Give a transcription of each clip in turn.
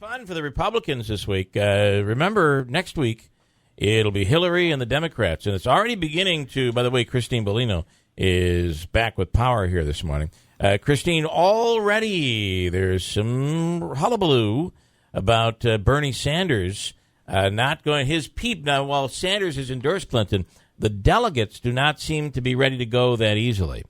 Fun for the Republicans this week. Remember, next week, it'll be Hillary and the Democrats. And it's already beginning to, by the way, Christine Bellino is back with power here this morning. Christine, already there's some hullabaloo about Bernie Sanders not going, his peep. Now, while Sanders has endorsed Clinton, the delegates do not seem to be ready to go that easily.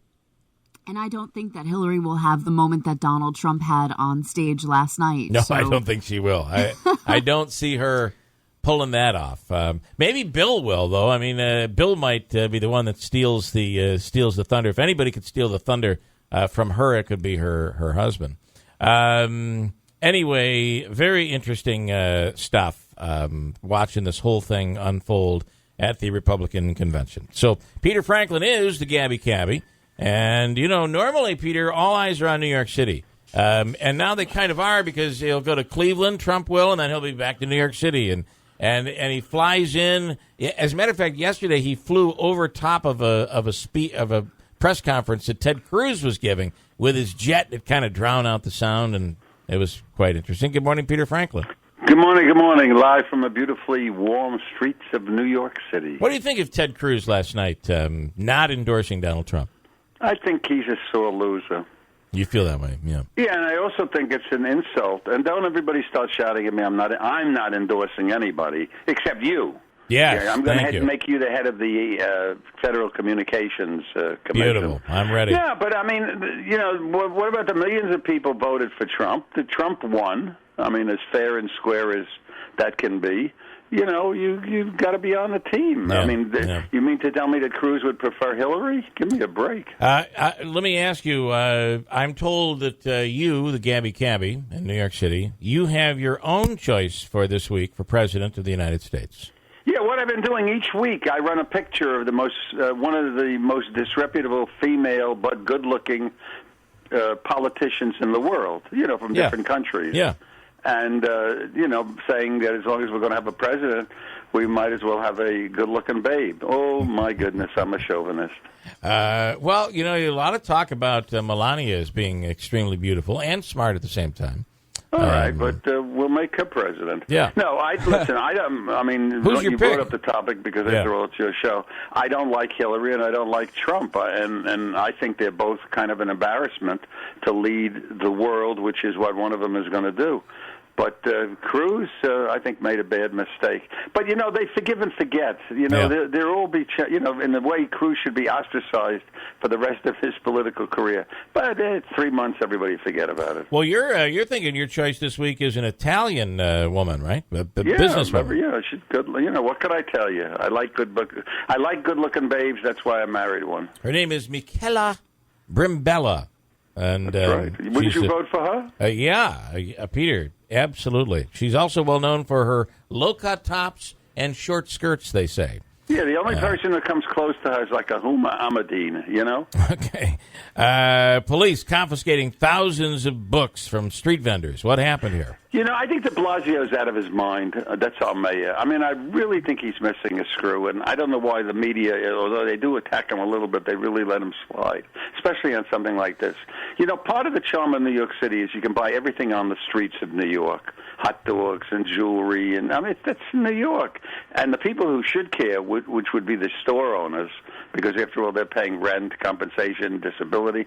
And I don't think that Hillary will have the moment that Donald Trump had on stage last night. No, so. I don't think she will. I don't see her pulling that off. Maybe Bill will, though. I mean, Bill might be the one that steals the thunder. If anybody could steal the thunder from her, it could be her husband. Anyway, very interesting stuff watching this whole thing unfold at the Republican convention. So Peter Franklin is the Gabby Cabby. And, you know, normally, Peter, all eyes are on New York City. And now they kind of are because he'll go to Cleveland, Trump will, and then he'll be back to New York City. And he flies in. As a matter of fact, yesterday he flew over top of a press conference that Ted Cruz was giving with his jet. It kind of drowned out the sound, and it was quite interesting. Good morning, Peter Franklin. Good morning, good morning. Live from the beautifully warm streets of New York City. What do you think of Ted Cruz last night not endorsing Donald Trump? I think he's a sore loser. You feel that way, yeah. Yeah, and I also think it's an insult. And don't everybody start shouting at me. I'm not endorsing anybody except you. Yes, I'm going to make you the head of the Federal Communications Commission. Beautiful. I'm ready. Yeah, but I mean, you know, what about the millions of people voted for Trump? Trump won. I mean, as fair and square as that can be. You know, you've got to be on the team. Yeah, I mean, You mean to tell me that Cruz would prefer Hillary? Give me a break. Let me ask you, I'm told that you, the Gabby Cabby in New York City, you have your own choice for this week for President of the United States. Yeah, what I've been doing each week, I run a picture of one of the most disreputable female but good-looking politicians in the world, you know, from different countries. Yeah. And, you know, saying that as long as we're going to have a president, we might as well have a good-looking babe. Oh, my goodness, I'm a chauvinist. Well, you know, a lot of talk about Melania as being extremely beautiful and smart at the same time. All right, but we'll make her president. Yeah. No, listen, I mean, Who's your you pick? brought up the topic because after all, it's your show. I don't like Hillary and I don't like Trump, and I think they're both kind of an embarrassment to lead the world, which is what one of them is going to do. But Cruz, I think, made a bad mistake. But, you know, they forgive and forget. You know, they're all you know, in the way Cruz should be ostracized for the rest of his political career. But 3 months, everybody forget about it. Well, you're thinking your choice this week is an Italian woman, right? A businesswoman. Yeah, she's good. You know, what could I tell you? I like good-looking babes. That's why I married one. Her name is Michela Brimbella. And, that's right. Wouldn't you vote for her? Yeah, Peter, absolutely. She's also well known for her low-cut tops and short skirts, they say. Yeah, the only person that comes close to her is like a Huma Ahmadine, you know? Okay. Police confiscating thousands of books from street vendors. What happened here? You know, I think de Blasio's out of his mind. That's our mayor. I mean, I really think he's missing a screw, and I don't know why the media, although they do attack him a little bit, they really let him slide, especially on something like this. You know, part of the charm of New York City is you can buy everything on the streets of New York, hot dogs and jewelry, and I mean, that's New York. And the people who should care, which would be the store owners, because after all, they're paying rent, compensation, disability,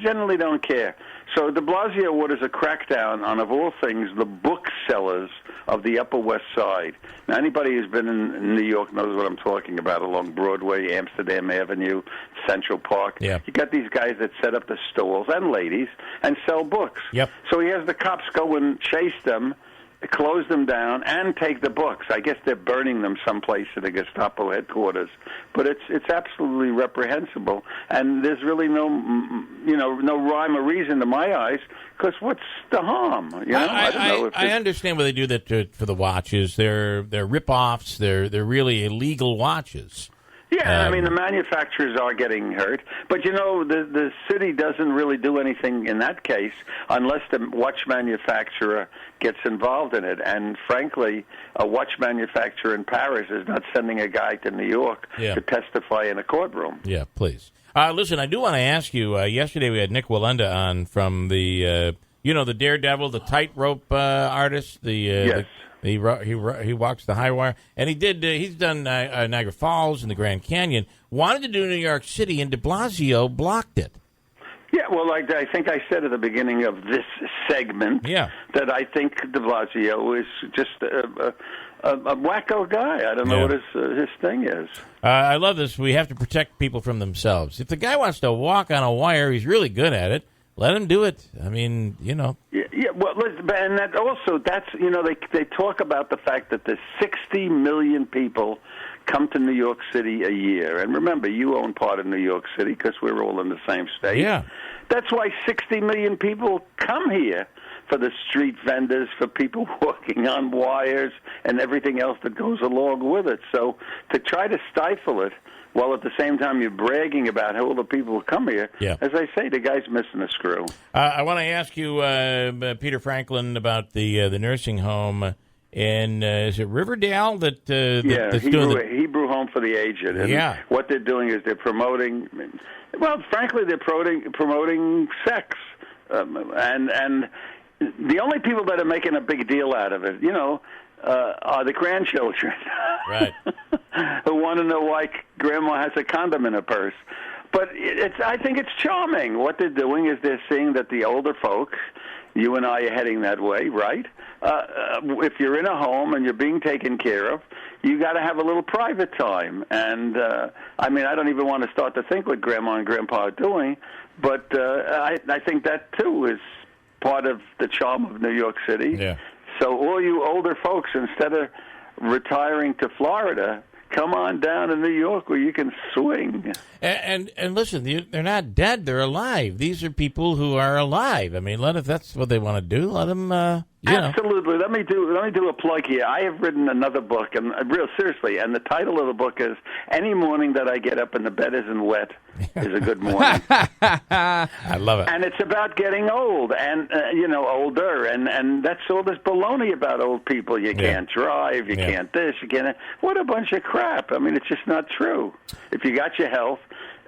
generally don't care. So de Blasio orders a crackdown on, of all things, the booksellers of the Upper West Side. Now, anybody who's been in New York knows what I'm talking about, along Broadway, Amsterdam Avenue, Central Park. Yeah. You got these guys that set up the stalls, and ladies, and sell books. Yep. So he has the cops go and chase them, close them down, and take the books. I guess they're burning them someplace at the Gestapo headquarters. But it's absolutely reprehensible, and there's really no rhyme or reason to my eyes, because what's the harm? You know? I don't know. I understand why they do that for the watches. They're rip-offs. They're really illegal watches. Yeah, I mean, the manufacturers are getting hurt. But, you know, the city doesn't really do anything in that case unless the watch manufacturer gets involved in it. And, frankly, a watch manufacturer in Paris is not sending a guy to New York to testify in a courtroom. Yeah, please. Listen, I do want to ask you, yesterday we had Nick Wallenda on from the the Daredevil, the tightrope artist, Yes. he walks the high wire, and he's done Niagara Falls and the Grand Canyon. Wanted to do New York City, and de Blasio blocked it. Yeah, well, like I think I said at the beginning of this segment, that I think de Blasio is just a wacko guy. I don't know what his thing is. I love this. We have to protect people from themselves. If the guy wants to walk on a wire, he's really good at it. Let him do it. I mean, Yeah, well, and that's they talk about the fact that there's 60 million people come to New York City a year. And remember, you own part of New York City because we're all in the same state. Yeah. That's why 60 million people come here, for the street vendors, for people walking on wires, and everything else that goes along with it. So to try to stifle it, while at the same time you're bragging about how all the people who come here, as I say, the guy's missing a screw. I want to ask you, Peter Franklin, about the nursing home in, is it Riverdale? That's Hebrew Home for the Aged. And what they're doing is they're promoting, well, frankly, they're promoting sex. And the only people that are making a big deal out of it, are the grandchildren. Right. Who want to know why Grandma has a condom in her purse. But I think it's charming. What they're doing is they're seeing that the older folks, you and I are heading that way, right? If you're in a home and you're being taken care of, you got to have a little private time. And, I don't even want to start to think what Grandma and Grandpa are doing, but I think that, too, is part of the charm of New York City. Yeah. So all you older folks, instead of retiring to Florida, come on down to New York where you can swing. And listen, they're not dead; they're alive. These are people who are alive. I mean, if that's what they want to do, let them. Absolutely. Let me do a plug here. I have written another book, and real seriously, and the title of the book is "Any Morning That I Get Up and the Bed Isn't Wet Is a Good Morning." I love it. And it's about getting old and older, and that's all this baloney about old people. You can't drive, you can't this, you can't. What a bunch of crap! I mean, it's just not true. If you got your health,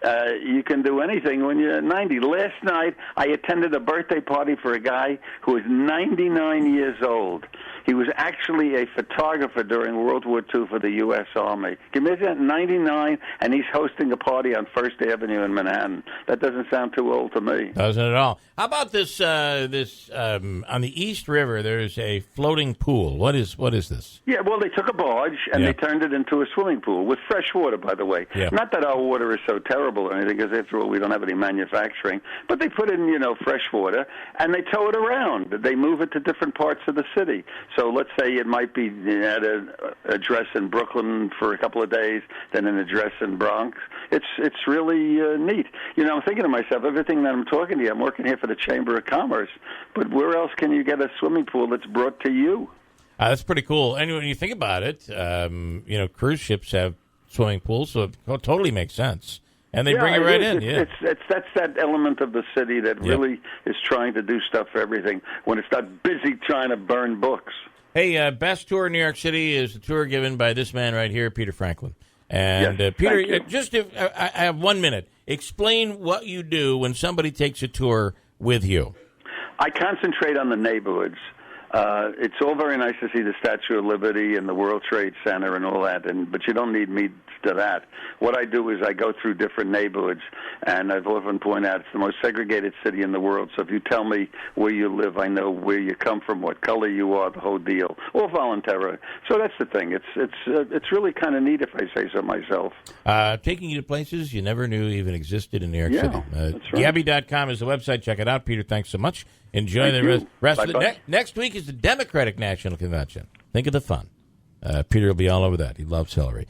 you can do anything when you're 90. Last night, I attended a birthday party for a guy who was 99 years old. He was actually a photographer during World War II for the U.S. Army. Can you imagine that? 99, and he's hosting a party on First Avenue in Manhattan. That doesn't sound too old to me. Doesn't at all. How about this? On the East River, there's a floating pool. What is this? Yeah, well, they took a barge and they turned it into a swimming pool with fresh water, by the way. Yeah. Not that our water is so terrible or anything, because after all, we don't have any manufacturing. But they put in, fresh water, and they tow it around. They move it to different parts of the city. So let's say it might be at an address in Brooklyn for a couple of days, then an address in Bronx. It's really neat. I'm thinking to myself, everything that I'm talking to you, I'm working here for the Chamber of Commerce, but where else can you get a swimming pool that's brought to you? That's pretty cool. And when you think about it, cruise ships have swimming pools, so it totally makes sense. And they bring it right in. That's that element of the city that really is trying to do stuff for everything when it's not busy trying to burn books. Hey, best tour in New York City is the tour given by this man right here, Peter Franklin. And Peter, I have 1 minute. Explain what you do when somebody takes a tour with you. I concentrate on the neighborhoods. It's all very nice to see the Statue of Liberty and the World Trade Center and all that, but you don't need me to that. What I do is I go through different neighborhoods, and I've often pointed out it's the most segregated city in the world. So if you tell me where you live, I know where you come from, what color you are, the whole deal, all voluntarily. So that's the thing. It's really kind of neat, if I say so myself. Taking you to places you never knew even existed in New York City. That's right. Gabby.com is the website. Check it out. Peter, thanks so much. Enjoy the rest of it. Next week is the Democratic National Convention. Think of the fun. Peter will be all over that. He loves Hillary.